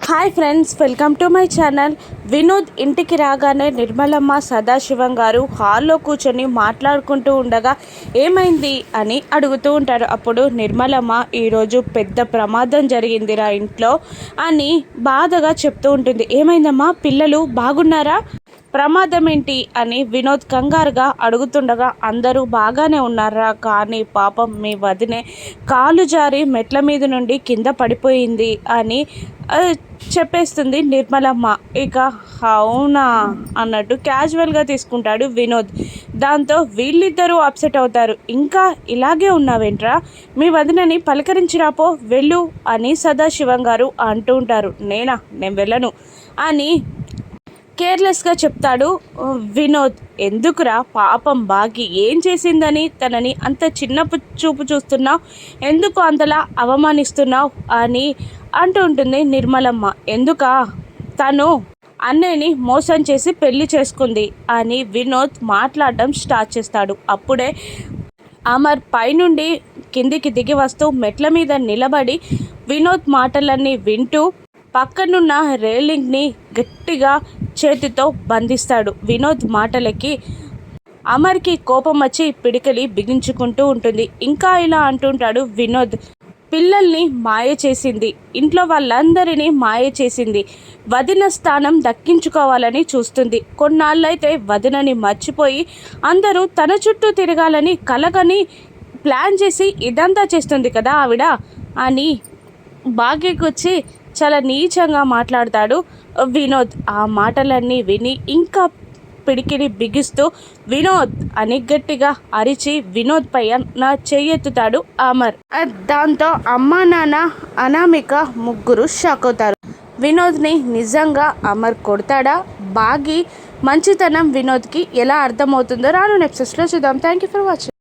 Hi friends, welcome to my channel. Vinod ఇంటికి రాగానే నిర్మలమ్మ సదాశివం గారు హాల్లో కూర్చొని మాట్లాడుకుంటూ ఉండగా ఏమైంది అని అడుగుతూ ఉంటారు. అప్పుడు నిర్మలమ్మ ఈరోజు పెద్ద ప్రమాదం జరిగిందిరా ఇంట్లో అని బాధగా చెప్తూ ఉంటుంది. ఏమైందమ్మా, పిల్లలు బాగున్నారా, ప్రమాదం ఏంటి అని వినోద్ కంగారుగా అడుగుతుండగా అందరూ బాగానే ఉన్నారా, కానీ పాపం మీ వదినే కాలు జారి మెట్ల మీద నుండి కింద పడిపోయింది అని చెప్పేస్తుంది నిర్మలమ్మ. ఇక అవునా అన్నట్టు క్యాజువల్గా తీసుకుంటాడు వినోద్. దాంతో వీళ్ళిద్దరూ అప్సెట్ అవుతారు. ఇంకా ఇలాగే ఉన్నావేంట్రా, మీ వదినని పలకరించిరాపో వెళ్ళు అని సదాశివం గారు అంటూ ఉంటారు. నేను వెళ్ళను అని కేర్లెస్గా చెప్తాడు వినోద్. ఎందుకురా, పాపం బాగి ఏం చేసిందని తనని అంత చిన్న చూపు చూస్తున్నావు, ఎందుకు అంతలా అవమానిస్తున్నావు అని అంటూ ఉంటుంది నిర్మలమ్మ. ఎందుకా, తను అన్నయ్యని మోసం చేసి పెళ్లి చేసుకుంది అని వినోద్ మాట్లాడడం స్టార్ట్ చేస్తాడు. అప్పుడే అమర్ పైనుండి కిందికి దిగి వస్తూ మెట్ల మీద నిలబడి వినోద్ మాటలన్నీ వింటూ పక్కనున్న రేలింగ్ని గట్టిగా చేతితో బంధిస్తాడు. వినోద్ మాటలకి అమర్కి కోపం వచ్చి పిడికలి బిగించుకుంటూ ఉంటుంది. ఇంకా ఇలా అంటుంటాడు వినోద్, పిల్లల్ని మాయ చేసింది, ఇంట్లో వాళ్ళందరినీ మాయ చేసింది, వదిన స్థానం దక్కించుకోవాలని చూస్తుంది. కొన్నాళ్ళైతే వదినని మర్చిపోయి అందరూ తన చుట్టూ తిరగాలని కలగని ప్లాన్ చేసి ఇదంతా చేస్తుంది కదా ఆవిడ అని భాగ్యకొచ్చి చాలా నీచంగా మాట్లాడతాడు వినోద్. ఆ మాటలన్నీ విని ఇంకా పిడికిని బిగిస్తూ వినోద్ అని గట్టిగా అరిచి వినోద్ పైన చెయ్యెత్తుతాడు అమర్. దాంతో అమ్మా నాన్న అనామిక ముగ్గురు షాక్ అవుతారు. వినోద్ని నిజంగా అమర్ కొడతాడా, బాగి మంచితనం వినోద్కి ఎలా అర్థమవుతుందో రాను ఎపిసోడ్స్లో చూద్దాం. Thank you for watching.